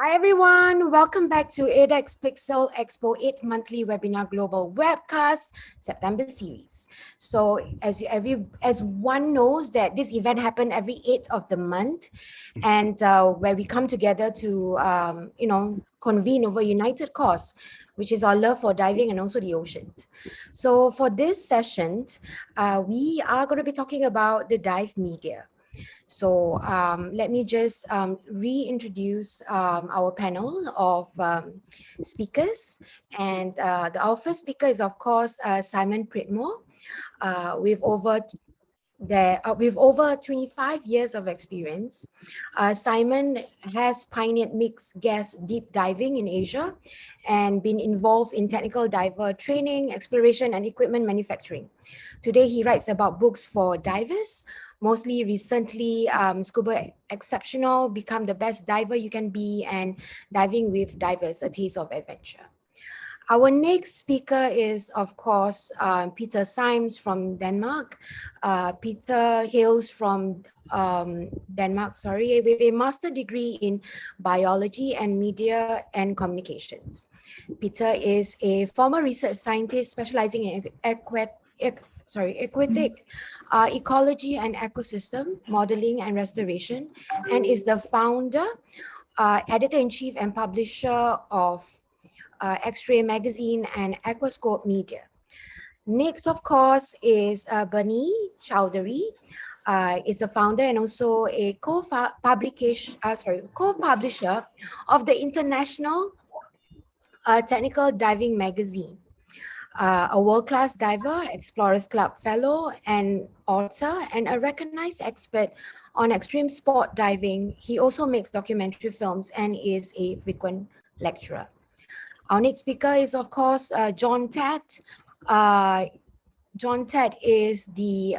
Hi everyone, welcome back to edX Pixel Expo 8 monthly webinar global webcast September series. So as one knows that this event happened every 8th of the month, and where we come together to convene over united cause, which is our love for diving and also the oceans. So for this session, we are going to be talking about the dive media. So let me just reintroduce our panel of speakers. And our first speaker is, of course, Simon Pritmo. With over 25 years of experience. Simon has pioneered mixed gas deep diving in Asia and been involved in technical diver training, exploration, and equipment manufacturing. Today, he writes about books for divers, mostly recently Scuba Exceptional, Become the Best Diver You Can Be, and Diving with Divers, A Taste of Adventure. Our next speaker is, of course, Peter Symes from Denmark. Peter hails from Denmark, with a master's degree in biology and media and communications. Peter is a former research scientist specializing in aquatic ecology and ecosystem modeling and restoration, and is the founder, editor-in-chief, and publisher of X-Ray Magazine and Aquascope Media. Next, of course, is Bernie Chowdhury, is the founder and also a co-publisher of the International Technical Diving Magazine. A world-class diver, Explorers Club fellow and author, and a recognized expert on extreme sport diving. He also makes documentary films and is a frequent lecturer. Our next speaker is, of course, John Thet. John Thet is the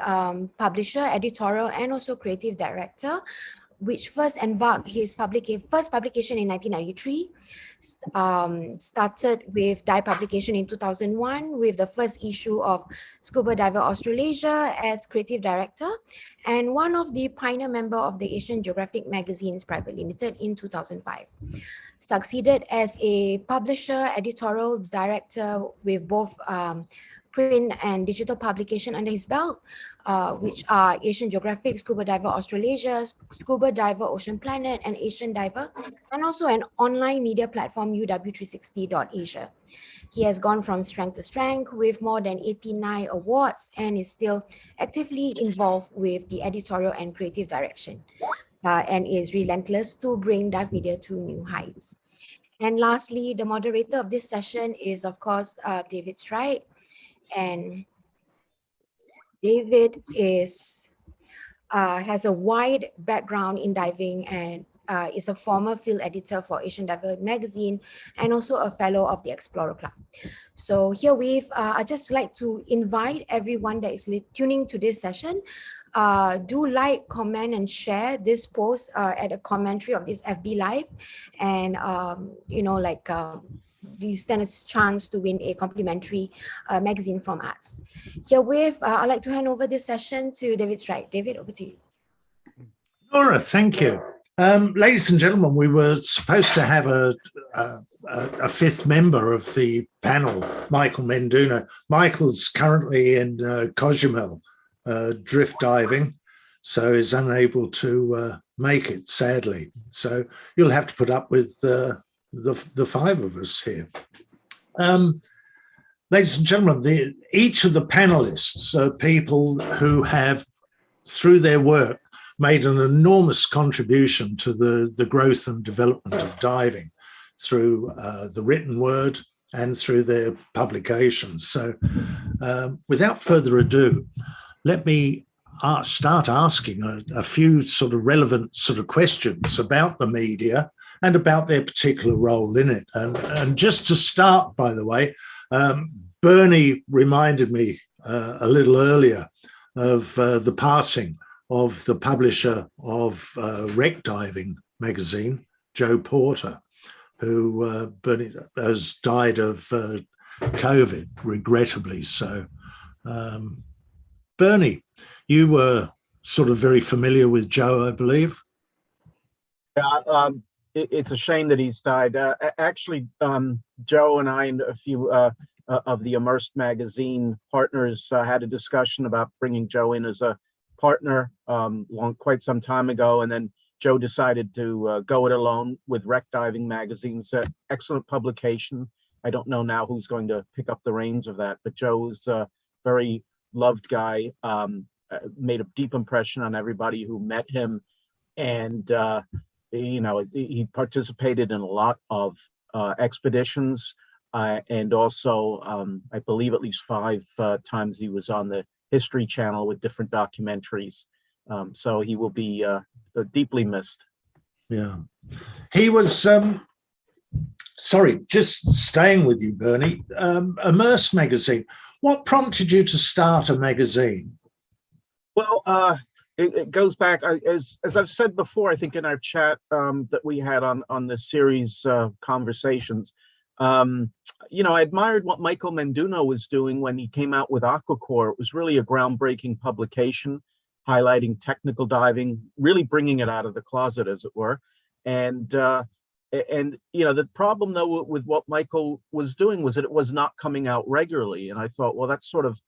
publisher, editorial, and also creative director, which first embarked his first publication in 1993, started with Dive publication in 2001 with the first issue of Scuba Diver Australasia as creative director, and one of the pioneer member of the Asian Geographic Magazines Private Limited in 2005. Succeeded as a publisher, editorial director with both print and digital publication under his belt, which are Asian Geographic, Scuba Diver Australasia, Scuba Diver Ocean Planet, and Asian Diver, and also an online media platform, uw360.asia. He has gone from strength to strength with more than 89 awards and is still actively involved with the editorial and creative direction. And is relentless to bring dive media to new heights. And lastly, the moderator of this session is, of course, David Stride. And David has a wide background in diving and is a former field editor for Asian Diver Magazine and also a fellow of the Explorer Club. So herewith, I'd just like to invite everyone that is tuning to this session, do like, comment, and share this post at a commentary of this FB Live, and you stand a chance to win a complimentary magazine from us. Herewith, I'd like to hand over this session to David Stride. David, over to you. Nora, thank you. Ladies and gentlemen, we were supposed to have a fifth member of the panel, Michael Menduno. Michael's currently in Cozumel drift diving, so is unable to make it, sadly. So you'll have to put up with the five of us here. Ladies and gentlemen, each of the panelists are people who have, through their work, made an enormous contribution to the growth and development of diving through the written word and through their publications. So without further ado, let me start asking a few sort of relevant sort of questions about the media and about their particular role in it. And just to start, by the way, Bernie reminded me a little earlier of the passing of the publisher of Wreck Diving magazine, Joe Porter, who Bernie has died of COVID, regrettably so. Bernie, you were sort of very familiar with Joe, I believe. Yeah, it's a shame that he's died. Actually, Joe and I and a few of the Immerse magazine partners had a discussion about bringing Joe in as a partner quite some time ago, and then Joe decided to go it alone with Wreck Diving magazine. It's an excellent publication. I don't know now who's going to pick up the reins of that, but Joe is a very loved guy, made a deep impression on everybody who met him, and he participated in a lot of expeditions, and also I believe at least 5 times he was on the History Channel with different documentaries. So he will be deeply missed. Yeah, he was. Sorry, just staying with you, Bernie. Immerse magazine. What prompted you to start a magazine? Well, it goes back, as I've said before, I think in our chat that we had on this series conversations. I admired what Michael Menduno was doing when he came out with Aquacore. It was really a groundbreaking publication, highlighting technical diving, really bringing it out of the closet, as it were. And the problem though with what Michael was doing was that it was not coming out regularly. And I thought, well, that's sort of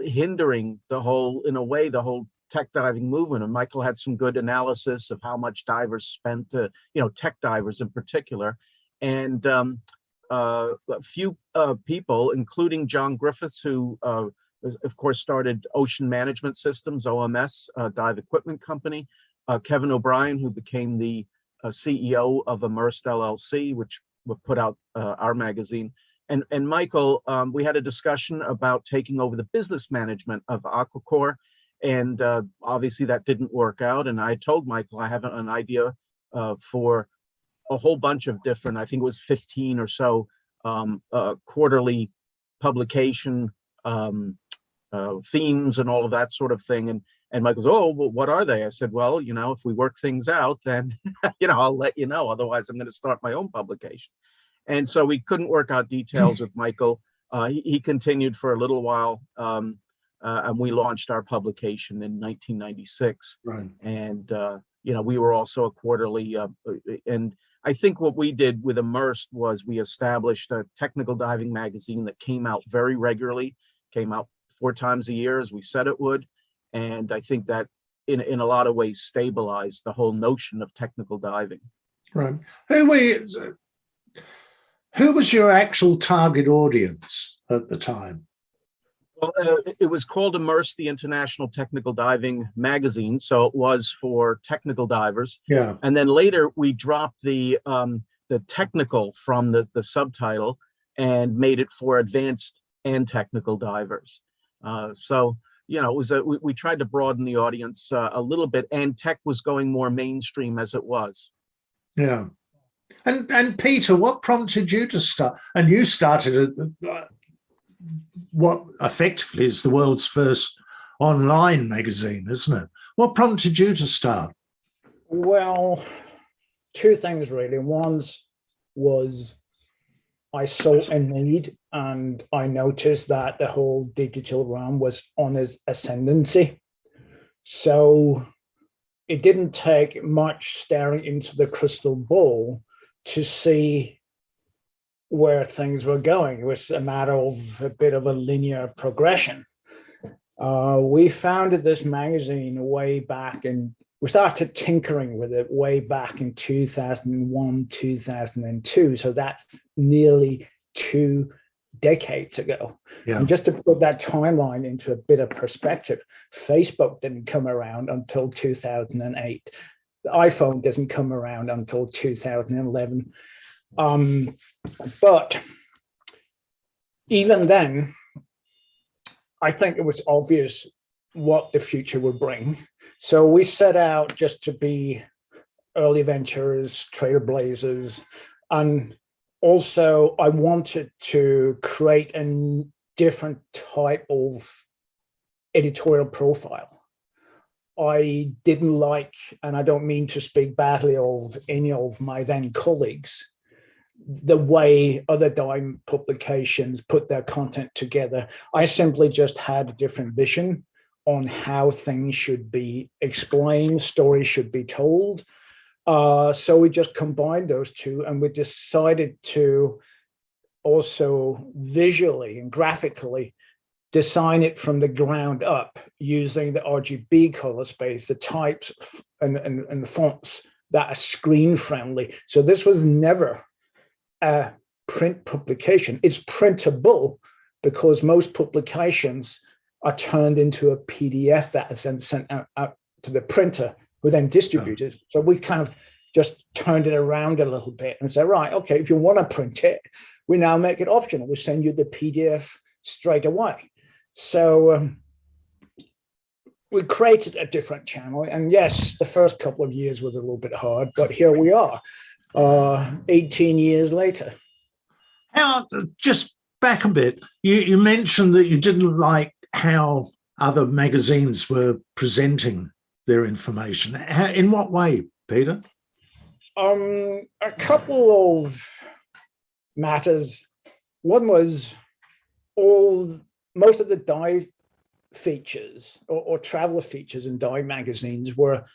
hindering the whole tech diving movement. And Michael had some good analysis of how much divers spent, tech divers in particular. And a few people, including John Griffiths, who of course started Ocean Management Systems, OMS, dive equipment company, Kevin O'Brien, who became the CEO of Immerse LLC, which put out our magazine, and Michael, we had a discussion about taking over the business management of Aquacore, and obviously that didn't work out. And I told Michael I have an idea for a whole bunch of different, I think it was 15 or so quarterly publication themes and all of that sort of thing. And Michael's, oh, well, what are they? I said, well, if we work things out, then, I'll let you know. Otherwise, I'm going to start my own publication. And so we couldn't work out details with Michael. He continued for a little while, and we launched our publication in 1996. Right. And, we were also a quarterly, and I think what we did with Immersed was we established a technical diving magazine that came out very regularly, came out 4 times a year, as we said it would. And I think that in a lot of ways stabilized the whole notion of technical diving. Right. Who was your actual target audience at the time? Well, it was called Immerse, the International Technical Diving Magazine. So it was for technical divers. Yeah. And then later we dropped the technical from the subtitle and made it for advanced and technical divers. It was we tried to broaden the audience a little bit, and tech was going more mainstream as it was. Yeah. And Peter, what prompted you to start? And you started what effectively is the world's first online magazine, isn't it? What prompted you to start? Well, 2 things really. One was I saw a need, and I noticed that the whole digital realm was on its ascendancy. So it didn't take much staring into the crystal ball to see where things were going. It was a matter of a bit of a linear progression. We founded this magazine way back, and we started tinkering with it way back in 2001, 2002. So that's nearly 2 decades ago. Yeah. And just to put that timeline into a bit of perspective, Facebook didn't come around until 2008. The iPhone doesn't come around until 2011. But even then, I think it was obvious what the future would bring. So we set out just to be early venturers, trailblazers, and also I wanted to create a different type of editorial profile. I didn't like, and I don't mean to speak badly of any of my then colleagues, the way other dime publications put their content together. I simply just had a different vision on how things should be explained, stories should be told. So we just combined those two, and we decided to also visually and graphically design it from the ground up using the RGB color space, the types and the fonts that are screen friendly. So this was never a print publication. It's printable because most publications are turned into a PDF that is then sent out to the printer, who then distributes it. So we kind of just turned it around a little bit and said, right, okay, if you want to print it, we now make it optional. We send you the PDF straight away. So we created a different channel. And yes, the first couple of years was a little bit hard, but here we are, 18 years later. How, just back a bit, you mentioned that you didn't like how other magazines were presenting their information. In what way, Peter? A couple of matters. One was most of the dive features or traveler features in dive magazines were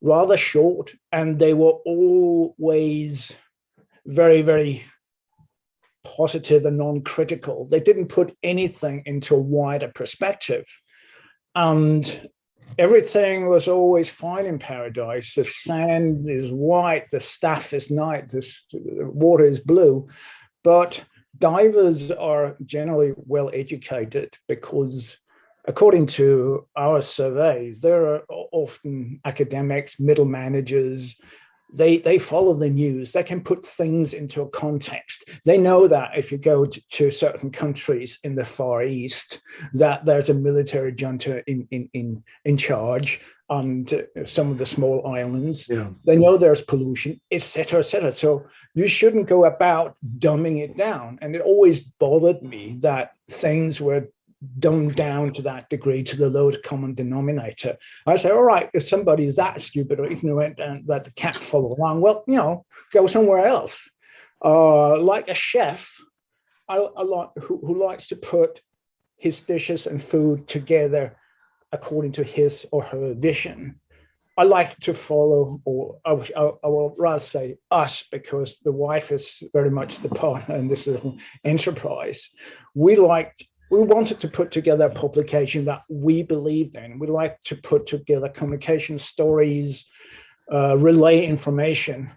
rather short, and they were always very, very positive and non-critical. They didn't put anything into a wider perspective. And everything was always fine in paradise. The sand is white, the staff is nice, the water is blue. But divers are generally well educated because, according to our surveys, there are often academics, middle managers. They follow the news. They can put things into a context. They know that if you go to certain countries in the Far East, that there's a military junta in charge on some of the small islands. Yeah. They know there's pollution, et cetera, et cetera. So you shouldn't go about dumbing it down. And it always bothered me that things were dumbed down to that degree, to the lowest common denominator. I say, all right, if somebody is that stupid or ignorant and that they can't follow along, well, go somewhere else. Like a chef, who likes to put his dishes and food together according to his or her vision. I like to follow, or I will rather say us, because the wife is very much the partner in this little enterprise. We wanted to put together a publication that we believed in. We like to put together communication stories, relay information,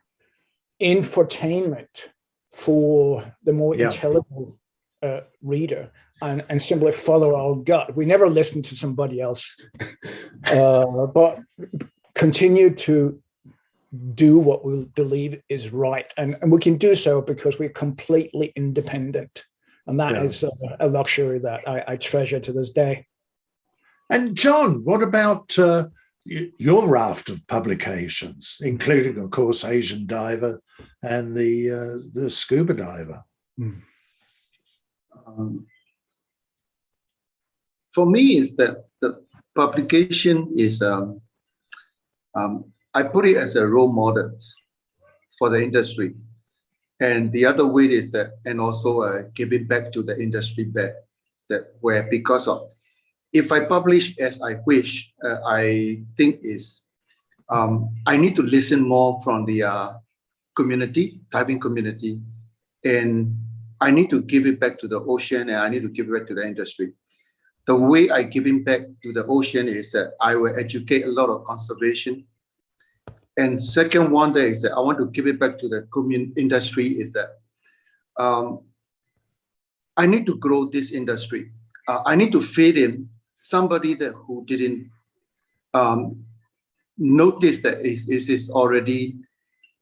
infotainment for the more intelligent reader, and simply follow our gut. We never listen to somebody else, but continue to do what we believe is right. And we can do so because we're completely independent. And that is a luxury that I treasure to this day. And John, what about your raft of publications, including, of course, Asian Diver and the Scuba Diver? For me, is that the publication is, I put it as a role model for the industry. And the other way is that, and also giving back to the industry back, that where because of, if I publish as I wish, I think is, I need to listen more from the community, diving community, and I need to give it back to the ocean, and I need to give it back to the industry. The way I give it back to the ocean is that I will educate a lot of conservation. And second one there is that I want to give it back to the industry is that I need to grow this industry. I need to feed in somebody that who didn't notice that it is already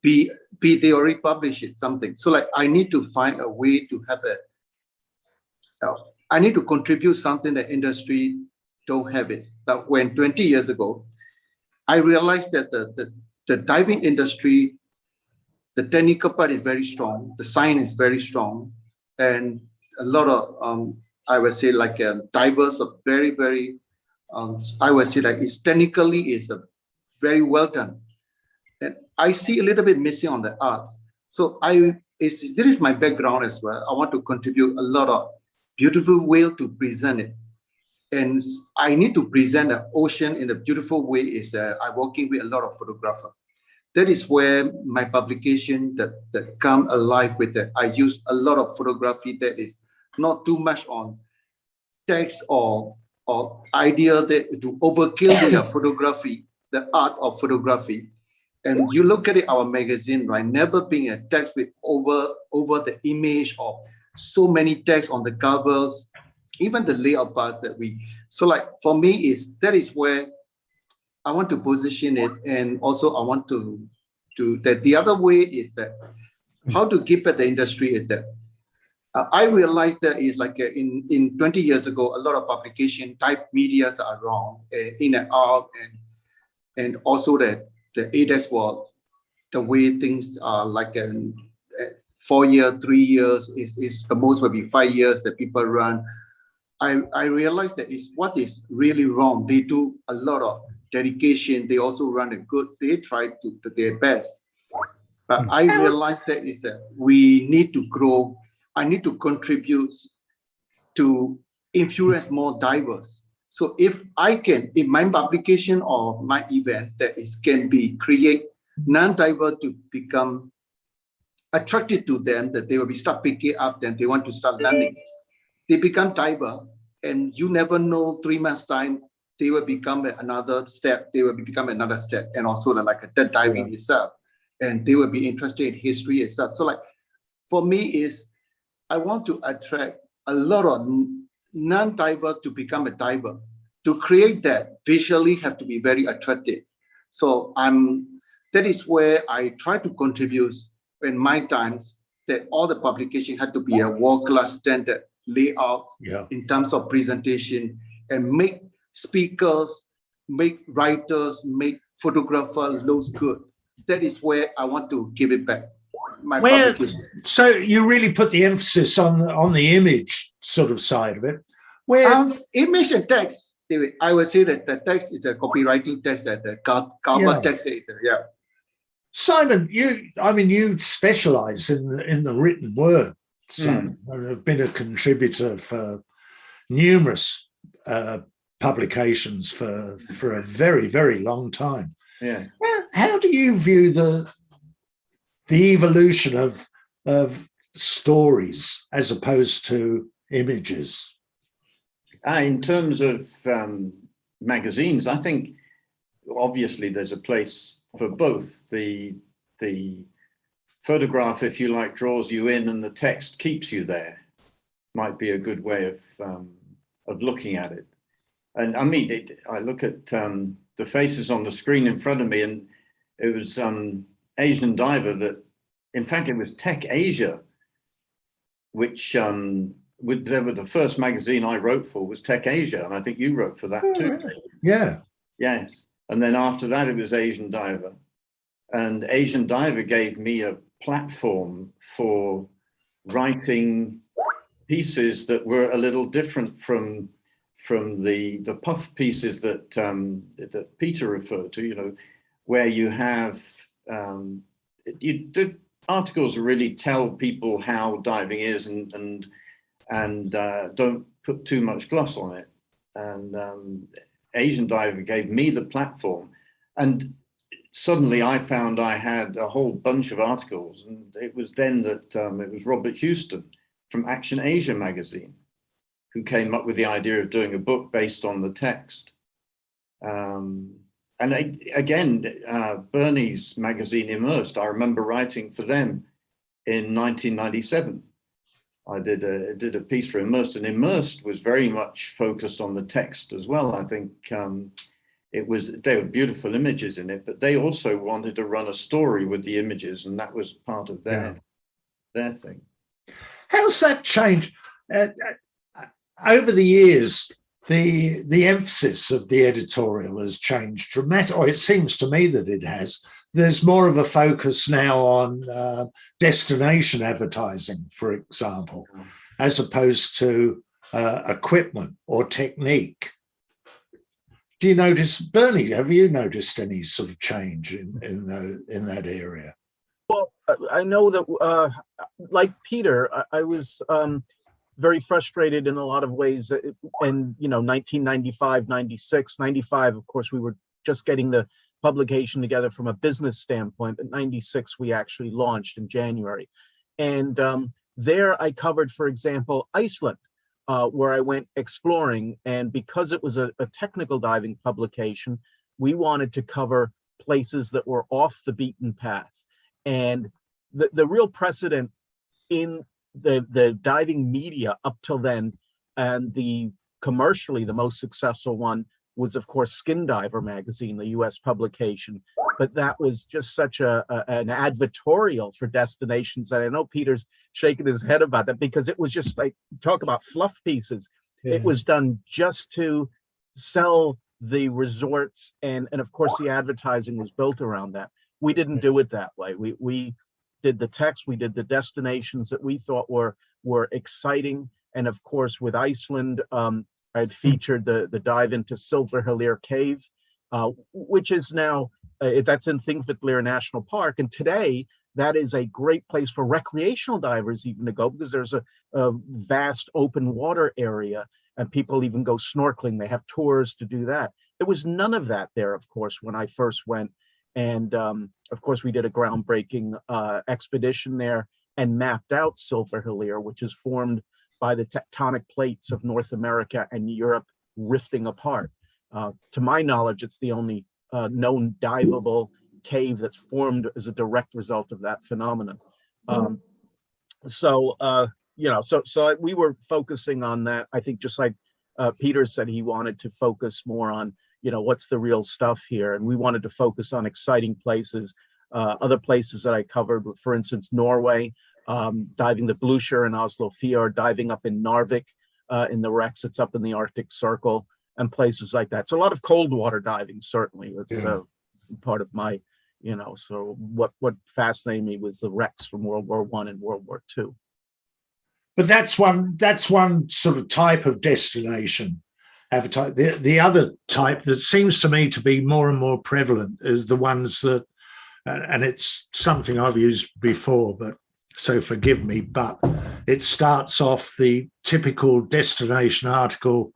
they already published it, something. So like I need to find a way to have I need to contribute something that industry don't have it. That when 20 years ago, I realized that the diving industry, the technical part is very strong, the science is very strong, and a lot of I would say like divers are very, very I would say like it's technically is very well done. And I see a little bit missing on the arts. So this is my background as well. I want to contribute a lot of beautiful way to present it. And I need to present the ocean in a beautiful way I'm working with a lot of photographers. that is where my publication that come alive with that. I use a lot of photography that is not too much on text or idea that to overkill the photography, the art of photography. And you look at it, our magazine, right? Never being a text with over the image of so many text on the covers, even the layout parts that we. So like for me that is where I want to position it, and also I want to that the other way is that how to keep at the industry is that I realized that is like in 20 years ago, a lot of publication type medias are wrong in and out, and also that the ADEX was the way things are like 4 years, 3 years is the most will be 5 years that people run. I realized that is what is really wrong. They do a lot of dedication. They also run they try to their best. But I realized that is that we need to grow. I need to contribute to influence more diverse. So if I can, in my publication or my event, that is can be create non-diverse to become attracted to them, that they will be start picking up, then they want to start learning. They become diverse, and you never know 3 months time they will become another step. They will become another step, and also like a dead diving itself, and they will be interested in history itself. So like for me is I want to attract a lot of non-diver to become a diver. To create that visually have to be very attractive. So that is where I try to contribute in my times that all the publication had to be a world-class standard layout in terms of presentation, and make speakers, make writers, make photographers looks good. That is where I want to give it back. So you really put the emphasis on the image sort of side of it. Image and text, I would say that the text is a copywriting text, that the cover text is Simon, you specialize in the written word, Simon, and have been a contributor for numerous publications for a very, very long time. Yeah. How do you view the evolution of stories as opposed to images? In terms of magazines, I think obviously there's a place for both. The photograph, if you like, draws you in, and the text keeps you there. Might be a good way of looking at it. And I mean, I look at the faces on the screen in front of me, and it was Asian Diver that, in fact, it was Tech Asia, which they were the first magazine I wrote for was Tech Asia, and I think you wrote for that too. Really? Yeah. Yes. And then after that, it was Asian Diver. And Asian Diver gave me a platform for writing pieces that were a little different from the puff pieces that Peter referred to, where you have the articles really tell people how diving is and don't put too much gloss on it. And Asian Diver gave me the platform, and suddenly I found I had a whole bunch of articles, and it was then that it was Robert Houston from Action Asia magazine who came up with the idea of doing a book based on the text. And again, Bernie's magazine Immerse, I remember writing for them in 1997. I did a piece for Immerse, and Immerse was very much focused on the text as well. I think they were beautiful images in it, but they also wanted to run a story with the images, and that was part of their thing. How's that changed? Over the years, the emphasis of the editorial has changed dramatically. Or it seems to me that it has. There's more of a focus now on destination advertising, for example, as opposed to equipment or technique. Do you notice, Bernie, have you noticed any sort of change in that area? Well, I know that, like Peter, I was very frustrated in a lot of ways. And 1995, 96, 95, of course, we were just getting the publication together from a business standpoint. But 96 we actually launched in January. And there I covered, for example, Iceland, where I went exploring. And because it was a technical diving publication, we wanted to cover places that were off the beaten path. And the real precedent in the diving media up till then, and commercially the most successful one was, of course, Skin Diver magazine, the US publication. But that was just such an advertorial for destinations. And I know Peter's shaking his head about that, because it was just like, talk about fluff pieces. Yeah. It was done just to sell the resorts, and of course the advertising was built around that. We didn't do it that way. We did the text, we did the destinations that we thought were exciting. And of course with Iceland, I'd featured the dive into Silver Hillier Cave, which is now, that's in Thingvellir National Park. And today, that is a great place for recreational divers even to go, because there's a vast open water area, and people even go snorkeling. They have tours to do that. There was none of that there, of course, when I first went. And of course, we did a groundbreaking expedition there and mapped out Silver Hillier, which is formed by the tectonic plates of North America and Europe rifting apart. To my knowledge, it's the only known diveable cave that's formed as a direct result of that phenomenon. So we were focusing on that. I think just like Peter said, he wanted to focus more on, what's the real stuff here. And we wanted to focus on exciting places. Other places that I covered were, for instance, Norway, diving the Blucher and Oslo Fjord, diving up in Narvik in the Rex, it's up in the Arctic Circle, and places like that. So a lot of cold water diving, certainly. That's part of my, so what fascinated me was the wrecks from World War I and World War II. But that's one sort of type of destination advertising. The other type that seems to me to be more and more prevalent is the ones that, and it's something I've used before, but so forgive me, but it starts off the typical destination article.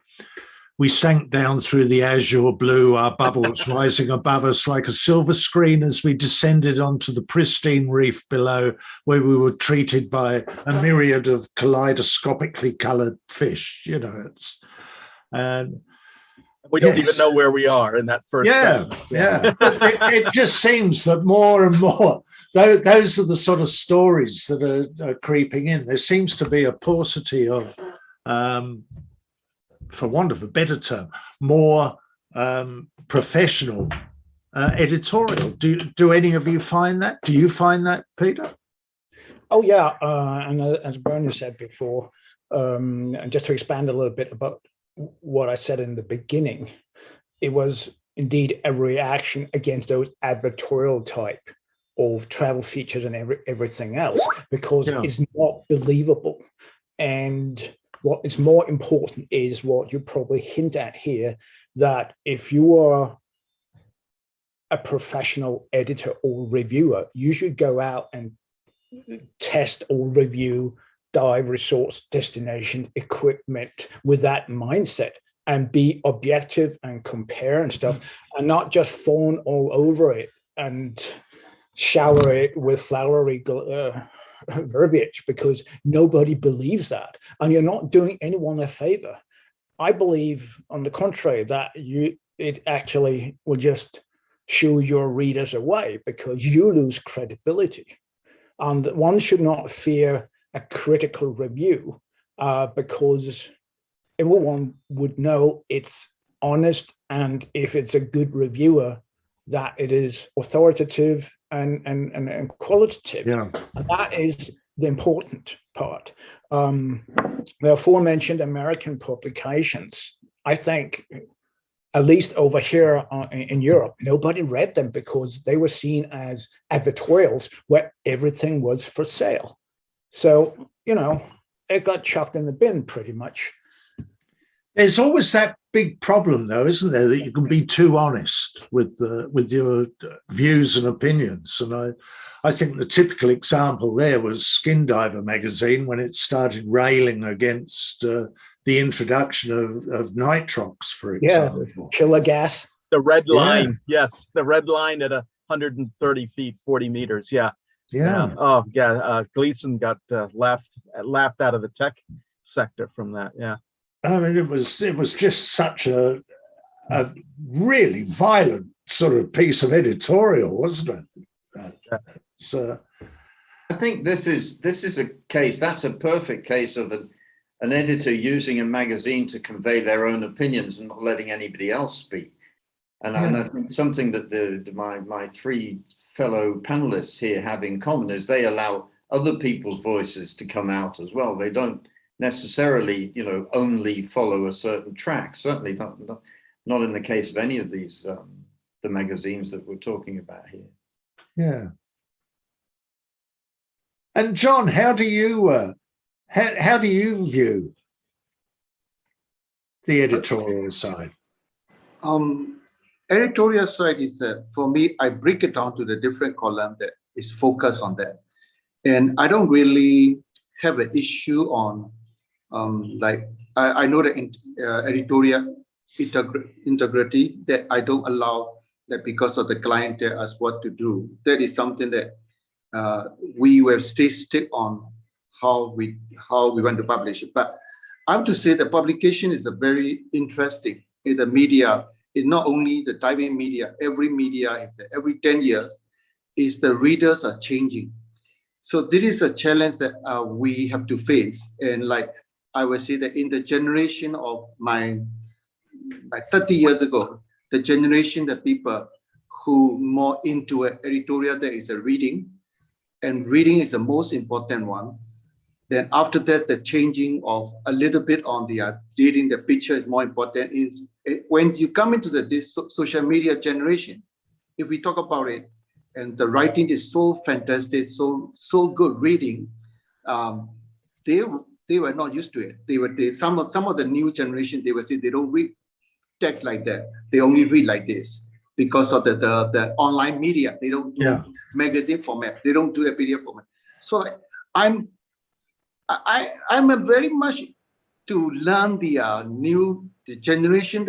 We sank down through the azure blue, our bubbles rising above us like a silver screen as we descended onto the pristine reef below, where we were treated by a myriad of kaleidoscopically coloured fish. It's and we don't even know where we are in that first sentence. Yeah. But it just seems that more and more, those are the sort of stories that are creeping in. There seems to be a paucity of, for want of a better term, more professional editorial. Do any of you find that? Do you find that, Peter? Oh, yeah. And as Bernie said before, and just to expand a little bit about what I said in the beginning, it was indeed a reaction against those advertorial type of travel features and everything else, because it's not believable. And what is more important is what you probably hint at here, that if you are a professional editor or reviewer, you should go out and test or review dive resorts, destination, equipment with that mindset, and be objective and compare and stuff, and not just fawn all over it and shower it with flowery verbiage, because nobody believes that, and you're not doing anyone a favor. I believe, on the contrary, that it actually will just shoo your readers away, because you lose credibility. And one should not fear a critical review, because everyone would know it's honest, and if it's a good reviewer, that it is authoritative and qualitative. Yeah. And that is the important part. The aforementioned American publications, I think, at least over here in Europe, nobody read them because they were seen as advertorials where everything was for sale. So, it got chucked in the bin pretty much. There's always that big problem, though, isn't there, that you can be too honest with your views and opinions. And I think the typical example there was Skin Diver magazine, when it started railing against the introduction of nitrox, for example. Killer gas. The red Yeah. line, yes, the red line at 130 feet, 40 meters. Yeah. Yeah. Oh, yeah. Gleason got laughed out of the tech sector from that. Yeah. I mean, it was just such a really violent sort of piece of editorial, wasn't it? So I think this is a case, that's a perfect case of an editor using a magazine to convey their own opinions and not letting anybody else speak. And I think something that my three fellow panelists here have in common is they allow other people's voices to come out as well. They don't necessarily, only follow a certain track. Certainly not in the case of any of these the magazines that we're talking about here. yeah. And John, how do you view the editorial side? Editorial side is for me, I break it down to the different column that is focused on that, and I don't really have an issue on like I know the editorial integrity that I don't allow that because of the client tell us what to do. That is something that we will stay stick on how we want to publish it. But I have to say the publication is a very interesting in the media. It's not only the diving media, every media, every 10 years, is the readers are changing. So this is a challenge that we have to face. And like I would say that in the generation of my 30 years ago, the generation that people who more into an editorial, there is a reading, and reading is the most important one. Then after that, the changing of a little bit on the reading, the picture is more important. Is when you come into this social media generation, if we talk about it, and the writing is so fantastic, so good reading, they were not used to it. Some of the new generation, they will say they don't read text like that. They only read like this because of the online media. They don't do magazine format. They don't do a PDF format. So I'm a very much to learn the generation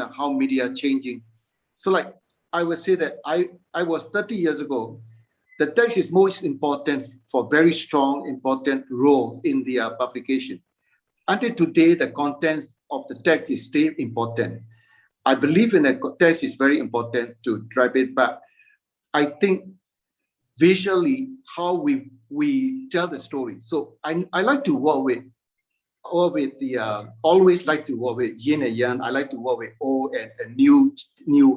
of how media are changing. So like I would say that I was 30 years ago, the text is most important for very strong, important role in the publication. Until today, the contents of the text is still important. I believe in a text is very important to drive it, but I think visually how we tell the story. So I like to work with always like to work with yin and yang. I like to work with old and new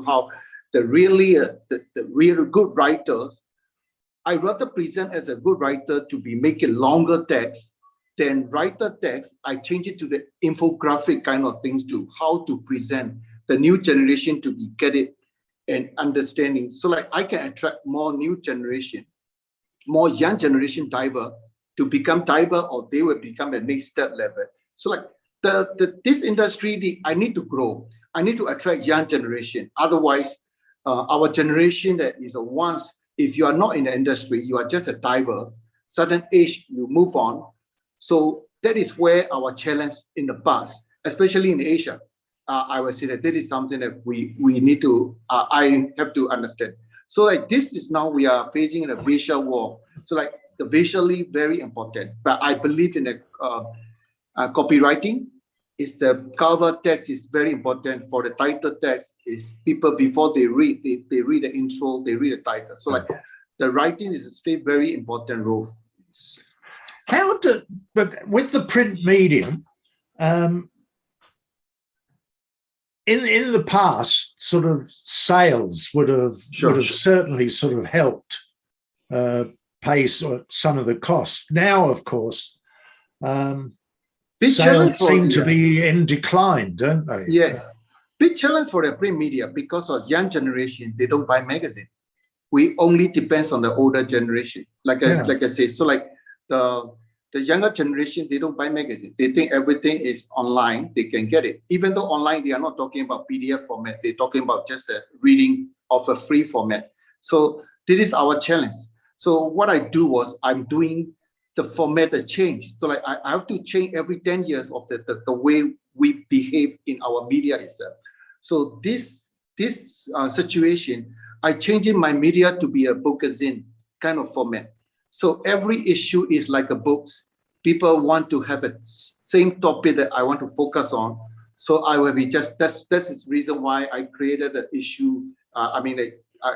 how the real good writers. I rather present as a good writer to be making longer text than writer text. I change it to the infographic kind of things to how to present the new generation to be get it and understanding. So like I can attract more new generation, more young generation diver to become diver, or they will become the next step level. So like this industry, I need to grow. I need to attract young generation. Otherwise, our generation that is a once, if you are not in the industry, you are just a diver, certain age, you move on. So that is where our challenge in the past, especially in Asia, I would say that is something that we need to, I have to understand. So like this is now we are facing a visual war. So like the visually very important, but I believe in the copywriting is the cover text is very important. For the title text is people before they read, they read the intro, they read the title. So like the writing is still very important role. But with the print medium, in the past, sort of sales would have certainly sort of helped pay some of the costs. Now, of course, sales seem to be in decline, don't they? Yeah, big challenge for the print media because of young generation, they don't buy magazine. We only depends on the older generation. Like I say, so like the younger generation, they don't buy magazine. They think everything is online. They can get it. Even though online, they are not talking about PDF format. They're talking about just a reading of a free format. So this is our challenge. So what I do was I'm doing the format change. So like I have to change every 10 years of the way we behave in our media itself. So this this situation, I changed my media to be a bookazine kind of format. So every issue is like a books. People want to have a same topic that I want to focus on. So I will be just, that's the reason why I created the issue. I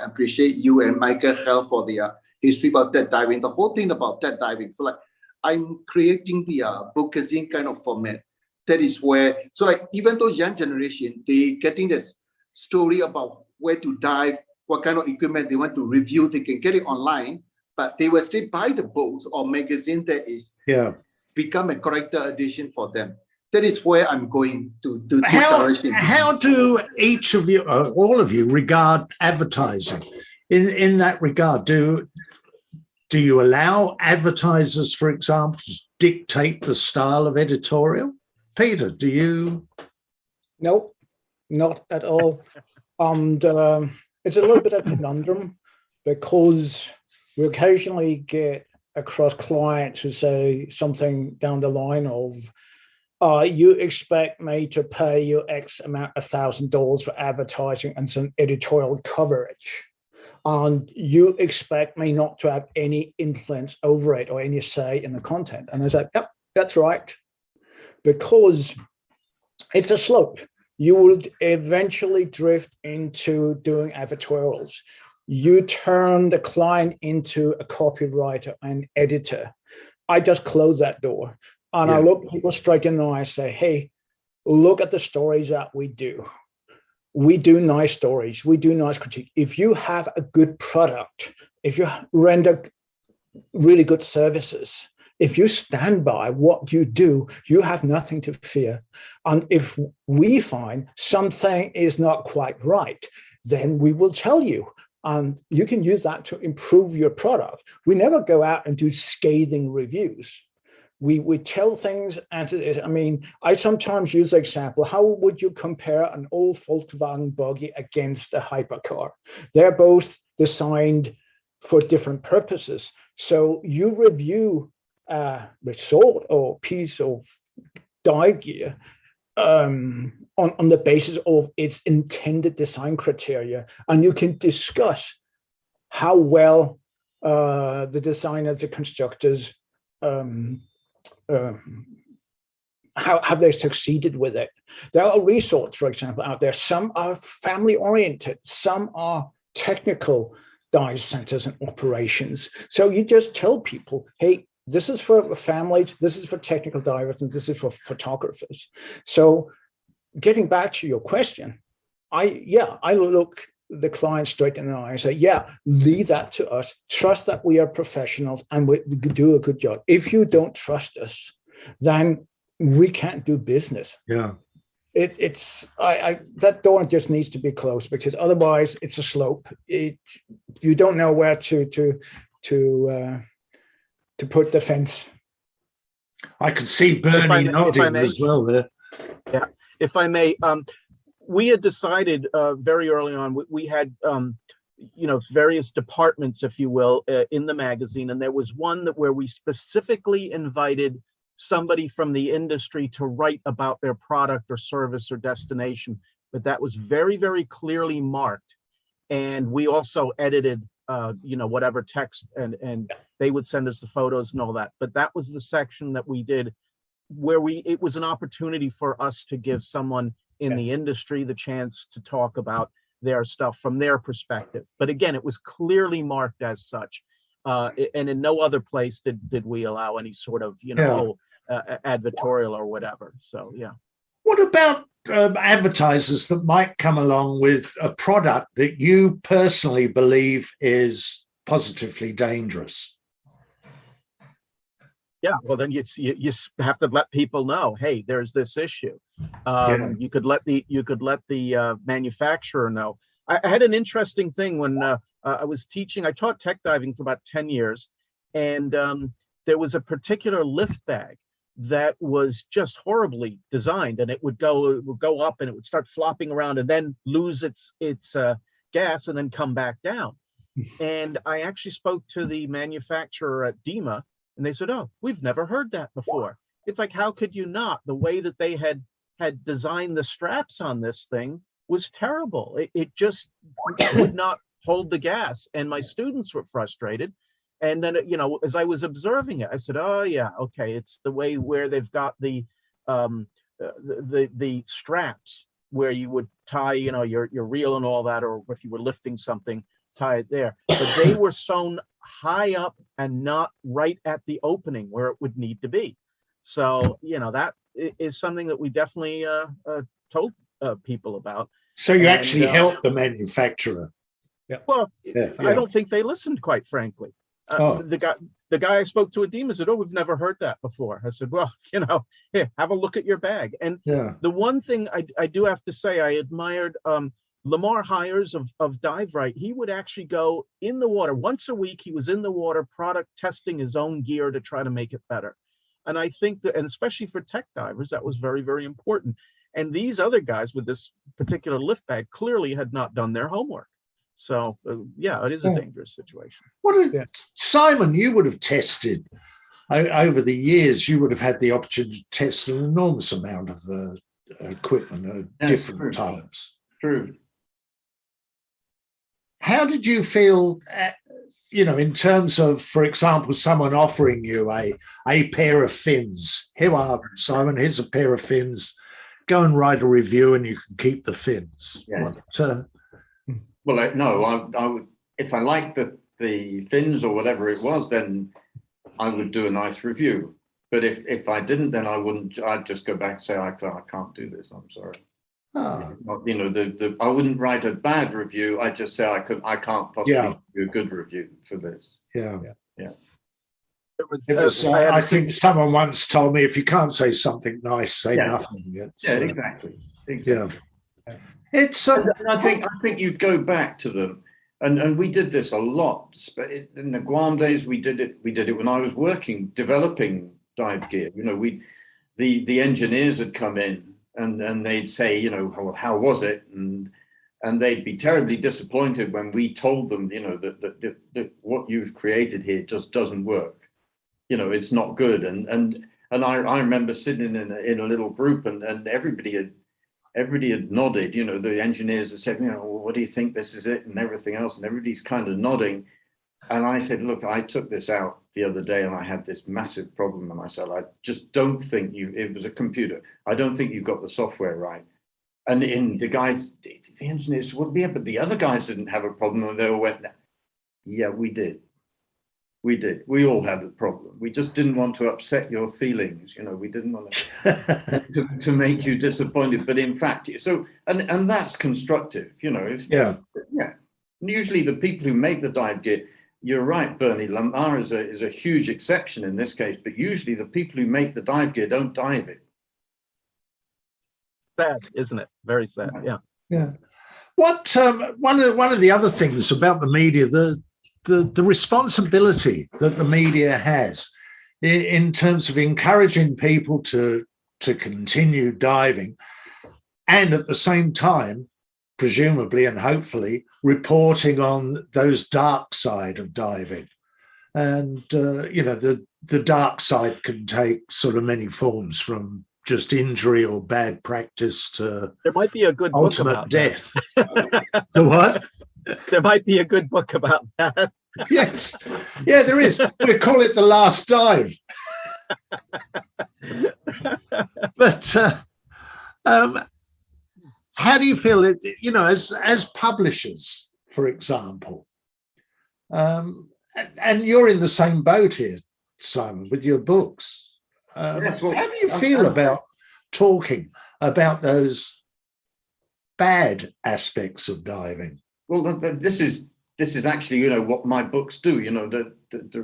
appreciate you and Michael Hell for the history about Thet diving, the whole thing about Thet diving. So like, I'm creating the bookazine kind of format. That is where, so like, even though young generation, they getting this story about where to dive, what kind of equipment they want to review, they can get it online, but they will still buy the books or magazine that is become a character edition for them. That is where I'm going to how do each of you, all of you, regard advertising? In that regard, do you allow advertisers, for example, to dictate the style of editorial? Peter, do you? Nope, not at all. And it's a little bit of a conundrum because we occasionally get across clients who say something down the line of, you expect me to pay you X amount of $1,000 for advertising and some editorial coverage. And you expect me not to have any influence over it or any say in the content. And I said, yep, that's right. Because it's a slope. You would eventually drift into doing advertorials. You turn the client into a copywriter and editor. I just close that door. And I look people straight in the eye and say, hey, look at the stories that we do. We do nice stories. We do nice critique. If you have a good product, if you render really good services, if you stand by what you do, you have nothing to fear. And if we find something is not quite right, then we will tell you. And you can use that to improve your product. We never go out and do scathing reviews. We tell things as it is. I mean, I sometimes use the example, how would you compare an old Volkswagen buggy against a hypercar? They're both designed for different purposes. So you review a resort or piece of dive gear on the basis of its intended design criteria, and you can discuss how well the designers, the constructors, how have they succeeded with it. There are resorts, for example, out there. Some are family oriented, some are technical dive centers and operations. So you just tell people, hey, this is for families, this is for technical divers, and this is for photographers. So getting back to your question, I look the client straight in the eye and say, yeah, leave that to us. Trust that we are professionals and we do a good job. If you don't trust us, then we can't do business. Yeah. That door just needs to be closed, because otherwise it's a slope. You don't know where to put the fence. I could see Bernie nodding as well there. Yeah, if I may, we had decided very early on, we had, various departments, if you will, in the magazine. And there was one where we specifically invited somebody from the industry to write about their product or service or destination. But that was very, very clearly marked. And we also edited, whatever text, and they would send us the photos and all that. But that was the section that we did where it was an opportunity for us to give someone in the industry the chance to talk about their stuff from their perspective. But again, it was clearly marked as such. And in no other place did we allow any sort of, advertorial or whatever. So, yeah. What about advertisers that might come along with a product that you personally believe is positively dangerous? Yeah, well, then you have to let people know, hey, there's this issue. You could let the manufacturer know. I had an interesting thing when I was teaching. I taught tech diving for about 10 years, and there was a particular lift bag that was just horribly designed, and it would go up and it would start flopping around and then lose its gas and then come back down. And I actually spoke to the manufacturer at DEMA, and they said, oh, we've never heard that before. It's like, how could you not? The way that they had designed the straps on this thing was terrible. It just would not hold the gas, and my students were frustrated. And then, you know, as I was observing it, I said, "Oh yeah, okay, it's the way where they've got the straps where you would tie, you know, your reel and all that, or if you were lifting something, tie it there. But they were sewn high up and not right at the opening where it would need to be. So, you know, that is something that we definitely told people about. So you And, actually helped the manufacturer. Well, Yeah, I don't think they listened, quite frankly. Oh. The guy I spoke to at DEMA said, "Oh, we've never heard that before." I said, "Well, you know, here, have a look at your bag." And Yeah. the one thing I do have to say, I admired Lamar Hires of Dive Right. He would actually go in the water once a week. He was in the water, product testing his own gear to try to make it better. And I think that, and especially for tech divers, that was very, very important. And these other guys with this particular lift bag clearly had not done their homework. So yeah, it is a dangerous situation. Simon, you would have tested over the years. You would have had the opportunity to test an enormous amount of equipment of different types. True. How did you feel? You know, in terms of, for example, someone offering you a pair of fins. Here are, Simon. Here's a pair of fins. Go and write a review, and you can keep the fins. Yeah. Well, no, I would, if I liked the fins or whatever it was, then I would do a nice review. But if I didn't, then I wouldn't. I'd just go back and say, I can't do this. I'm sorry. Oh. You know, I wouldn't write a bad review. I'd just say I can't possibly do a good review for this. Yeah. I think someone once told me, if you can't say something nice, say nothing. Exactly. Yeah. It's I think you'd go back to them, and we did this a lot in the Guam days. We did it when I was developing dive gear. You know, the engineers had come in and they'd say, you know, well, how was it? And they'd be terribly disappointed when we told them, you know, that what you've created here just doesn't work. You know, it's not good. And I remember sitting in a little group, and everybody had nodded. You know, the engineers had said, you know, well, what do you think, this is it, and everything else, and everybody's kind of nodding. And I said, look, I took this out the other day and I had this massive problem. And I said, I just don't think it was a computer. I don't think you've got the software right. And the engineers said, well, yeah, but the other guys didn't have a problem. And they all went, yeah, we did. We all had a problem. We just didn't want to upset your feelings. You know, we didn't want to make you disappointed. But in fact, so, and that's constructive, you know. Usually the people who make the dive gear, you're right, Bernie, Lamar is a huge exception in this case, but usually the people who make the dive gear don't dive it. Sad, isn't it? Very sad. Yeah. What one of the other things about the media, the responsibility that the media has in terms of encouraging people to continue diving, and at the same time, presumably and hopefully, reporting on those dark side of diving. And you know, the dark side can take sort of many forms, from just injury or bad practice to there might be a good ultimate book about death. The what? There might be a good book about that. Yes. Yeah, there is. We call it The Last Dive. But how do you feel it, you know, as publishers, for example, and you're in the same boat here, Simon, with your books. How do you feel about talking about those bad aspects of diving? Well, this is actually, you know, what my books do. You know,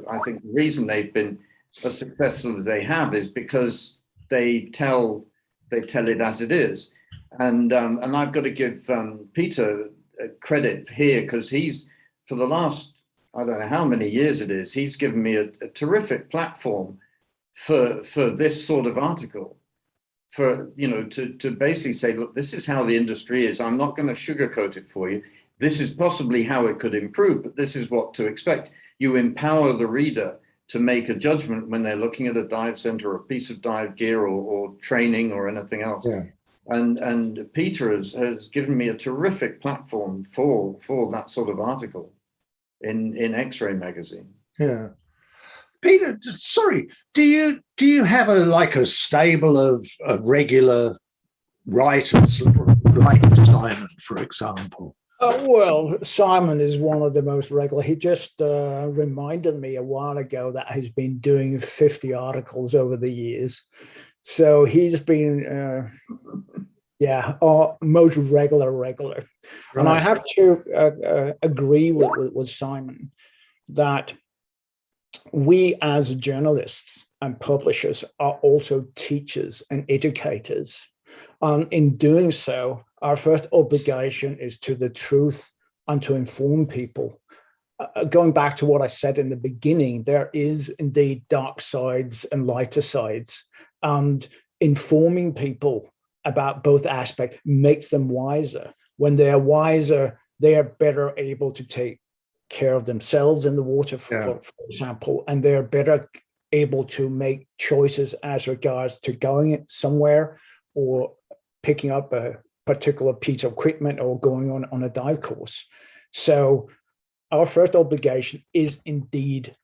I think the reason they've been as successful as they have is because they tell it as it is. And I've got to give Peter credit here, because he's, for the last, I don't know how many years it is, he's given me a terrific platform for this sort of article, for, you know, to basically say, look, this is how the industry is. I'm not going to sugarcoat it for you. This is possibly how it could improve, but this is what to expect. You empower the reader to make a judgment when they're looking at a dive center or a piece of dive gear or training or anything else. Yeah. And Peter has given me a terrific platform for that sort of article in X-Ray magazine. Yeah. Peter, sorry, do you have a stable of regular writers like Simon, for example? Well, Simon is one of the most regular. He just reminded me a while ago that he's been doing 50 articles over the years. So he's been, most regular. Right. And I have to agree with Simon that we as journalists and publishers are also teachers and educators. In doing so, our first obligation is to the truth and to inform people. Going back to what I said in the beginning, there is indeed dark sides and lighter sides, and informing people about both aspects makes them wiser. When they are wiser, they are better able to take care of themselves in the water, for example, and they're better able to make choices as regards to going somewhere or picking up a particular piece of equipment or going on a dive course. So our first obligation is indeed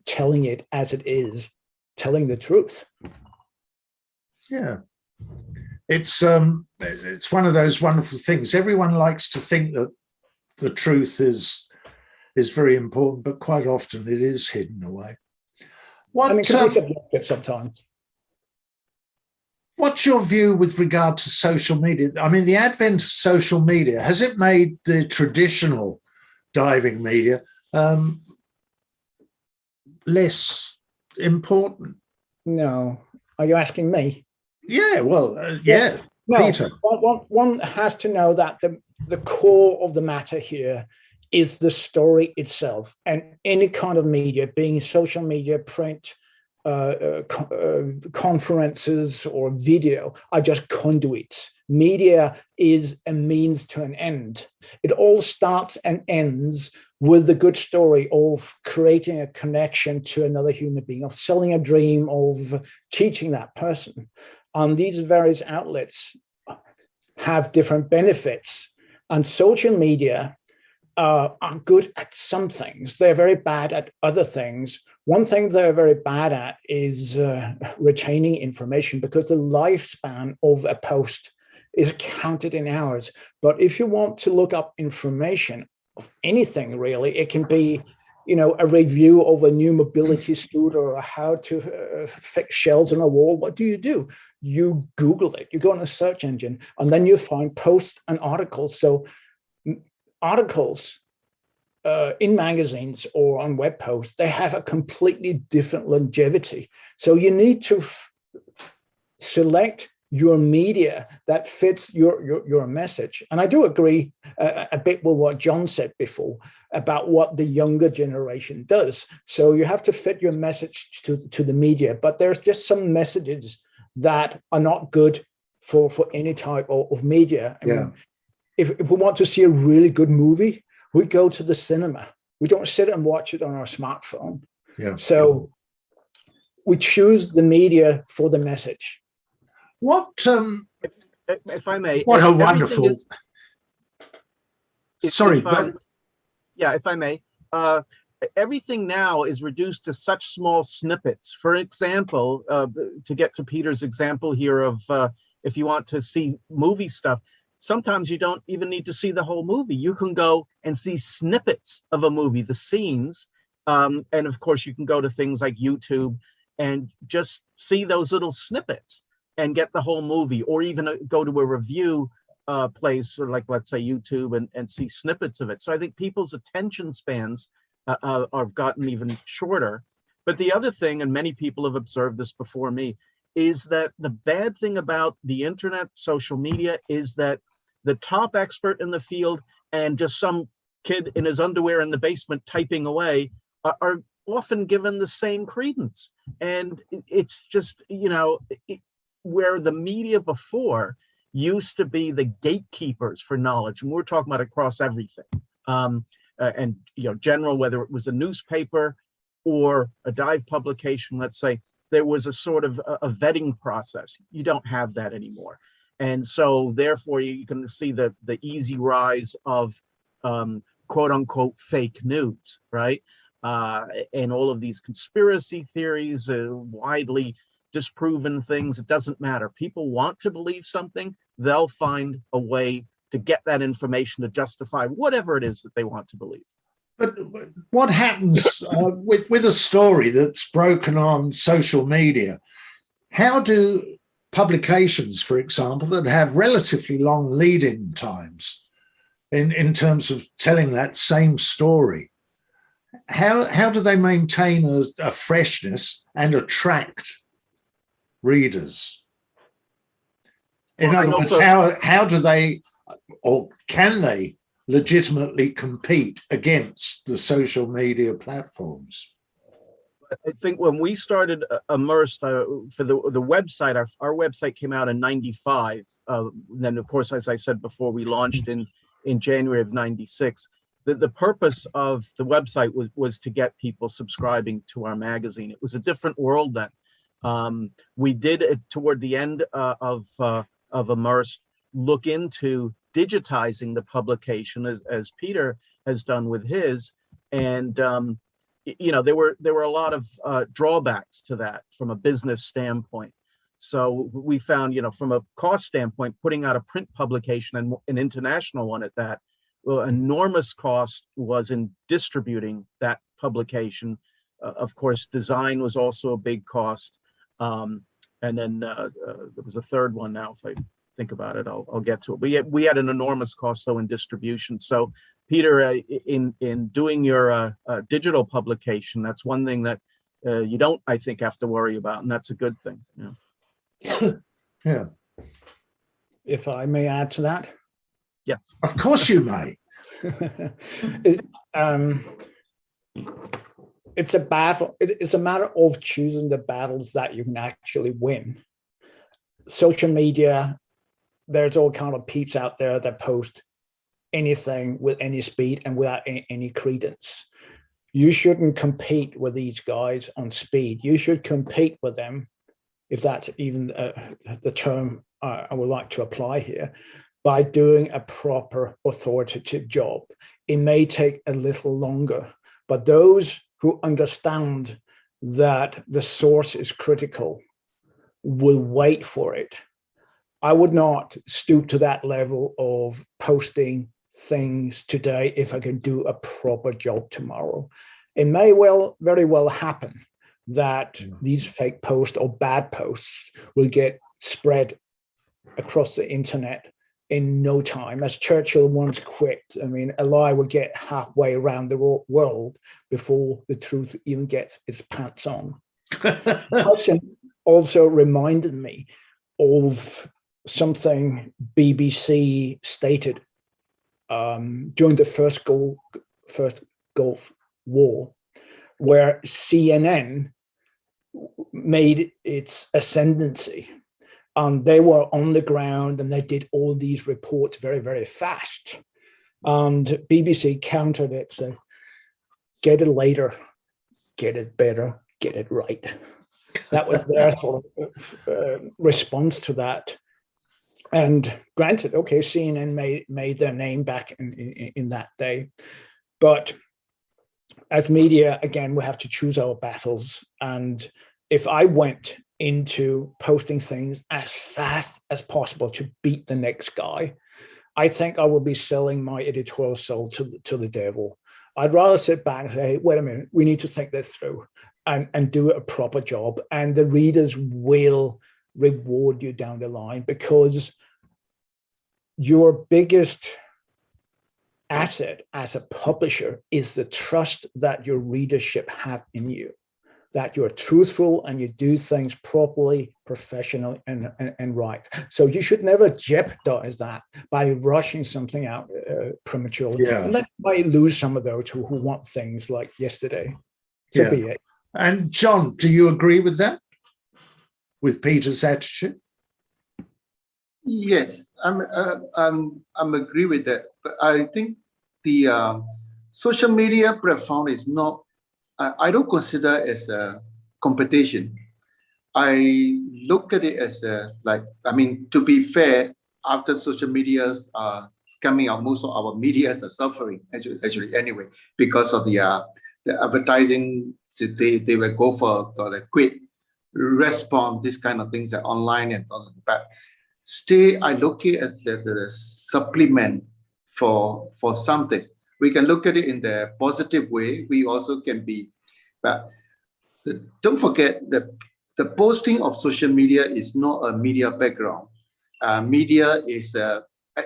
telling it as it is, telling the truth. Yeah. It's one of those wonderful things. Everyone likes to think that the truth is very important, but quite often it is hidden away. It can be subjective sometimes. What's your view with regard to social media? I mean, the advent of social media, has it made the traditional diving media less important? No. Are you asking me? Yeah, well, yeah. No, Peter. One has to know that the core of the matter here is the story itself, and any kind of media, being social media, print, conferences or video, are just conduits. Media is a means to an end. It all starts and ends with the good story of creating a connection to another human being, of selling a dream, of teaching that person. And these various outlets have different benefits. And social media are good at some things. They're very bad at other things. One thing they're very bad at is retaining information, because the lifespan of a post is counted in hours. But if you want to look up information of anything, really, it can be, a review of a new mobility scooter or how to fix shells on a wall. What do? You Google it. You go on a search engine, and then you find posts and articles. So articles in magazines or on web posts, they have a completely different longevity. So you need to select your media that fits your message. And I do agree a bit with what John said before about what the younger generation does. So you have to fit your message to the media, but there's just some messages that are not good for any type of media. I mean, if we want to see a really good movie, we go to the cinema. We don't sit and watch it on our smartphone. Yeah. So we choose the media for the message. What if I may, what a wonderful sorry, if I may, everything now is reduced to such small snippets. For example, to get to Peter's example here of if you want to see movie stuff, sometimes you don't even need to see the whole movie. You can go and see snippets of a movie, the scenes, and of course you can go to things like YouTube and just see those little snippets and get the whole movie, or even go to a review place, or like, let's say, YouTube, and see snippets of it. So I think people's attention spans have gotten even shorter. But the other thing, and many people have observed this before me, is that the bad thing about the internet, social media, is that the top expert in the field and just some kid in his underwear in the basement typing away are often given the same credence. And it's just, where the media before used to be the gatekeepers for knowledge, and we're talking about across everything, and general, whether it was a newspaper or a dive publication, let's say, there was a sort of a vetting process. You don't have that anymore. And so therefore you can see the easy rise of quote unquote fake news, right? And all of these conspiracy theories, widely disproven things. It doesn't matter. People want to believe something, they'll find a way to get that information to justify whatever it is that they want to believe. But what happens with a story that's broken on social media? How do publications, for example, that have relatively long lead-in times in terms of telling that same story, how do they maintain a freshness and attract readers? In other words, how do they, or can they, legitimately compete against the social media platforms? I think when we started Immerse for the website, our website came out in '95. Then, of course, as I said before, we launched in January of '96. The purpose of the website was to get people subscribing to our magazine. It was a different world then. We did it toward the end of Immerse, look into digitizing the publication as Peter has done with his, and you know, there were a lot of drawbacks to that from a business standpoint. So we found, you know, from a cost standpoint, putting out a print publication and an international one at that, well, enormous cost was in distributing that publication. Of course, design was also a big cost. And then there was a third one now, if I think about it, I'll get to it. We had an enormous cost though in distribution. So Peter, in doing your digital publication, that's one thing that you don't, I think, have to worry about, and that's a good thing. Yeah. Yeah. If I may add to that. Yes. Of course you may. It's a battle. It's a matter of choosing the battles that you can actually win. Social media, there's all kind of peeps out there that post anything with any speed and without any credence. You shouldn't compete with these guys on speed. You should compete with them, if that's even the term I would like to apply here, by doing a proper authoritative job. It may take a little longer, but those who understand that the source is critical will wait for it. I would not stoop to that level of posting things today if I can do a proper job tomorrow. It may very well happen that these fake posts or bad posts will get spread across the internet in no time. As Churchill once quipped, I mean, a lie will get halfway around the world before the truth even gets its pants on. The question also reminded me of something BBC stated during the first Gulf War, where CNN made its ascendancy. They were on the ground and they did all these reports very, very fast. And BBC countered it, said, get it later, get it better, get it right. That was their sort of response to that. And granted, okay, CNN made their name back in that day. But as media, again, we have to choose our battles. And if I went into posting things as fast as possible to beat the next guy, I think I would be selling my editorial soul to the devil. I'd rather sit back and say, hey, wait a minute, we need to think this through and do a proper job. And the readers will reward you down the line, because your biggest asset as a publisher is the trust that your readership have in you, that you're truthful and you do things properly, professionally, and right. So you should never jeopardize that by rushing something out prematurely. Yeah. And that might lose some of those who want things like yesterday. So be it. And John, do you agree with that? With Peter's attitude? Yes, I'm agree with that. But I think the social media platform is not. I don't consider as a competition. I look at it as to be fair, after social medias are coming out, most of our medias are suffering actually anyway, because of the advertising. They will go for the quick response, this kind of things, that online and all of that. Still, I look at it as a supplement for something. We can look at it in the positive way. We also can be, but don't forget that the posting of social media is not a media background. Media is an